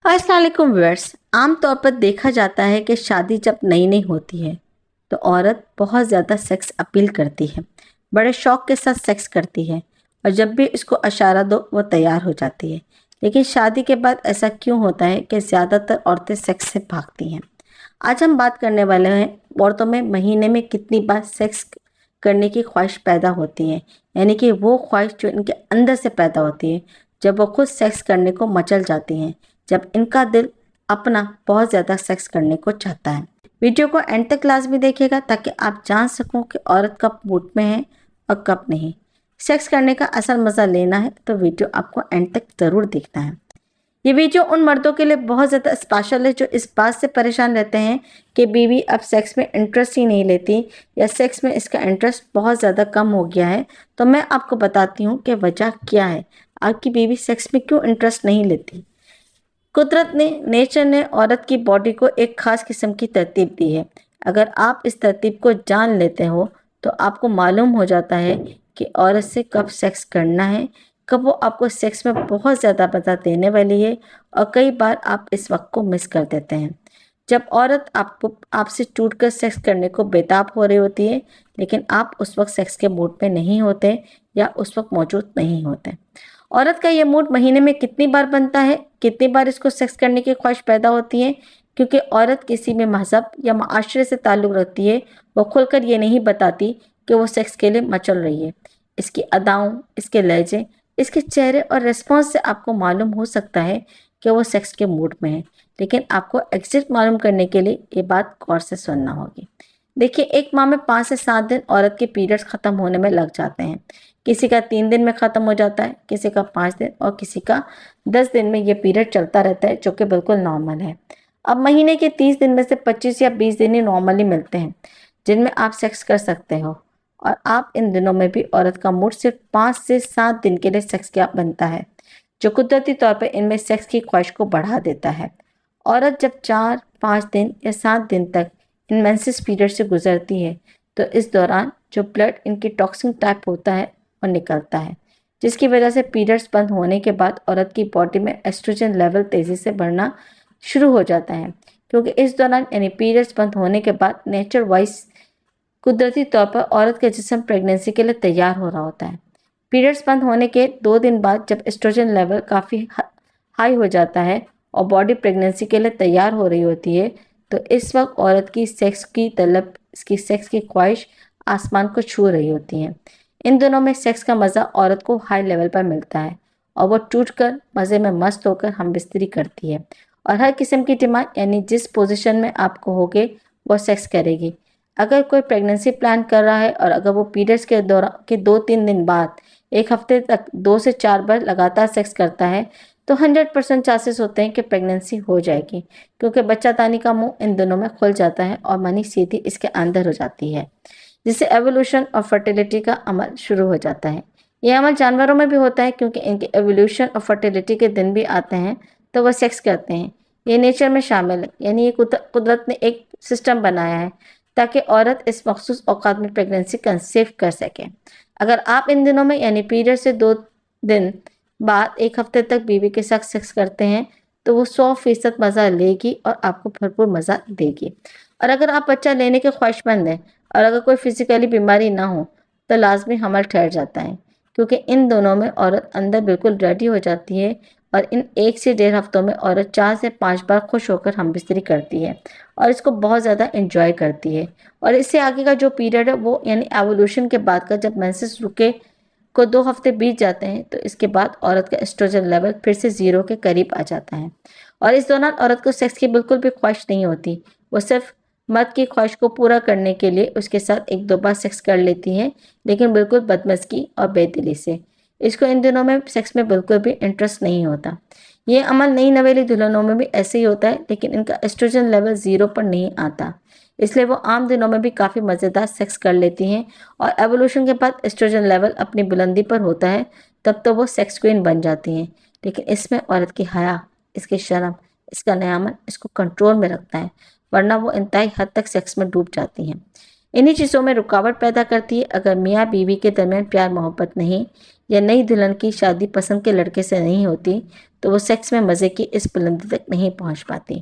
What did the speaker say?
अस्सलाम वालेकुम व्यूअर्स। आम तौर पर देखा जाता है कि शादी जब नई नई होती है तो औरत बहुत ज़्यादा सेक्स अपील करती है, बड़े शौक के साथ सेक्स करती है और जब भी इसको इशारा दो वो तैयार हो जाती है। लेकिन शादी के बाद ऐसा क्यों होता है कि ज़्यादातर औरतें सेक्स से भागती हैं? आज हम बात करने वाले हैं औरतों में महीने में कितनी बार सेक्स करने की ख्वाहिश पैदा होती है, यानी कि वो ख्वाहिश जो इनके अंदर से पैदा होती है जब वो खुद सेक्स करने को मचल जाती हैं, जब इनका दिल अपना बहुत ज़्यादा सेक्स करने को चाहता है। वीडियो को एंड तक लाजमी देखिएगा ताकि आप जान सको कि औरत कब मूड में है और कब नहीं। सेक्स करने का असल मज़ा लेना है तो वीडियो आपको एंड तक ज़रूर देखना है। ये वीडियो उन मर्दों के लिए बहुत ज़्यादा स्पेशल है जो इस बात से परेशान रहते हैं कि बीवी अब सेक्स में इंटरेस्ट ही नहीं लेती या सेक्स में इसका इंटरेस्ट बहुत ज़्यादा कम हो गया है। तो मैं आपको बताती हूँ कि वजह क्या है, आपकी बीवी सेक्स में क्यों इंटरेस्ट नहीं लेती। कुदरत ने, नेचर ने औरत की बॉडी को एक खास किस्म की तरतीब दी है। अगर आप इस तरतीब को जान लेते हो तो आपको मालूम हो जाता है कि औरत से कब सेक्स करना है, कब वो आपको सेक्स में बहुत ज़्यादा मज़ा देने वाली है और कई बार आप इस वक्त को मिस कर देते हैं जब औरत आपसे टूटकर सेक्स करने को बेताब हो रही होती है, लेकिन आप उस वक्त सेक्स के मूड में नहीं होते या उस वक्त मौजूद नहीं होते। औरत का ये मूड महीने में कितनी बार बनता है, कितनी बार इसको सेक्स करने की ख्वाहिश पैदा होती है? क्योंकि औरत किसी में मजहब या माशरे से ताल्लुक़ रखती है, वो खुलकर ये नहीं बताती कि वो सेक्स के लिए मचल रही है। इसकी अदाओं, इसके लहजे, इसके चेहरे और रिस्पॉन्स से आपको मालूम हो सकता है कि वो सेक्स के मूड में है, लेकिन आपको एग्जैक्ट मालूम करने के लिए ये बात गौर से सुनना होगी। देखिए, एक माह में 5 से 7 दिन औरत के पीरियड्स ख़त्म होने में लग जाते हैं। किसी का 3 दिन में ख़त्म हो जाता है, किसी का 5 दिन और किसी का 10 दिन में ये पीरियड चलता रहता है, जो कि बिल्कुल नॉर्मल है। अब महीने के 30 दिन में से 25 या 20 दिन ही नॉर्मली मिलते हैं जिनमें आप सेक्स कर सकते हो, और आप इन दिनों में भी औरत का मूड सिर्फ 5 से 7 दिन के लिए सेक्स का बनता है, जो कुदरती तौर पर इनमें सेक्स की ख्वाहिश को बढ़ा देता है। औरत जब 4-5 दिन या 7 दिन तक इन मेंसेस पीरियड से गुजरती है तो इस दौरान जो ब्लड इनकी टॉक्सिन टाइप होता है और निकलता है, जिसकी वजह से पीरियड्स बंद होने के बाद औरत की बॉडी में एस्ट्रोजन लेवल तेज़ी से बढ़ना शुरू हो जाता है। क्योंकि इस दौरान यानी पीरियड्स बंद होने के बाद नेचर वाइज कुदरती तौर पर औरत का जिस्म प्रेगनेंसी के लिए तैयार हो रहा होता है। पीरियड्स बंद होने के 2 दिन बाद जब एस्ट्रोजन लेवल काफ़ी हाई हो जाता है और बॉडी प्रेगनेंसी के लिए तैयार हो रही होती है, तो इस वक्त औरत की सेक्स की तलब, इसकी सेक्स की ख्वाहिश आसमान को छू रही होती है। इन दिनों में सेक्स का मज़ा औरत को हाई लेवल पर मिलता है और वो टूट कर मज़े में मस्त होकर हम बिस्तरी करती है और हर किस्म की डिमांड यानी जिस पोजीशन में आप कहोगे वो सेक्स करेगी। अगर कोई प्रेगनेंसी प्लान कर रहा है और अगर वो पीरियड्स के दौरान के 2-3 दिन बाद एक हफ्ते तक 2 से 4 बार लगातार सेक्स करता है तो 100% चांसेस होते हैं कि प्रेगनेंसी हो जाएगी, क्योंकि बच्चादानी का मुंह इन दिनों में खुल जाता है और मनी सीधी इसके अंदर हो जाती है, जिससे एवोल्यूशन और फर्टिलिटी का अमल शुरू हो जाता है। यह अमल जानवरों में भी होता है क्योंकि इनके एवोल्यूशन और फर्टिलिटी के दिन भी आते हैं तो वह सेक्स करते हैं। ये नेचर में शामिल है, यानी ये कुदरत ने एक सिस्टम बनाया है ताकि औरत इस मखसूस औकात में प्रेगनेंसी कंसीव कर सके। अगर आप इन दिनों में यानी पीरियड से 2 दिन बाद एक हफ्ते तक बीवी के साथ सेक्स करते हैं तो वो 100% मज़ा लेगी और आपको भरपूर मज़ा देगी। और अगर आप बच्चा लेने के ख्वाहिशमंद हैं और अगर कोई फिजिकली बीमारी ना हो तो लाजमी हमल ठहर जाता है, क्योंकि इन दोनों में औरत अंदर बिल्कुल रेडी हो जाती है और इन 1 से 1.5 हफ्तों में औरत 4 से 5 बार खुश होकर हम बिस्तरी करती है और इसको बहुत ज़्यादा इंजॉय करती है। और इससे आगे का जो पीरियड है वो यानी एवोल्यूशन के बाद का, जब मेंसेस रुके को 2 हफ्ते बीत जाते हैं तो इसके बाद औरत का एस्ट्रोजन लेवल फिर से 0 के करीब आ जाता है और इस दौरान औरत को सेक्स की बिल्कुल भी ख्वाहिश नहीं होती। वो सिर्फ मर्द की ख्वाहिश को पूरा करने के लिए उसके साथ 1-2 बार सेक्स कर लेती हैं, लेकिन बिल्कुल बदमज़गी और बेदिली से। इसको इन दिनों में सेक्स में बिल्कुल भी इंटरेस्ट नहीं होता। ये अमल नई नवेली दुल्हनों में भी ऐसे ही होता है, लेकिन इनका एस्ट्रोजन लेवल 0 पर नहीं आता, इसलिए वो आम दिनों में भी काफ़ी मज़ेदार सेक्स कर लेती हैं और एवोल्यूशन के बाद एस्ट्रोजन लेवल अपनी बुलंदी पर होता है तब तो वो सेक्स क्वीन बन जाती हैं। लेकिन इसमें औरत की हया, इसकी शर्म, इसका न्यामन इसको कंट्रोल में रखता है, वरना वो इंतहाई हद तक सेक्स में डूब जाती हैं। انہی چیزوں میں رکاوٹ پیدا کرتی ہے۔ اگر میاں بیوی کے درمیان پیار محبت نہیں یا نئی دلہن کی شادی پسند کے لڑکے سے نہیں ہوتی تو وہ سیکس میں مزے کی اس بلندی تک نہیں پہنچ پاتی۔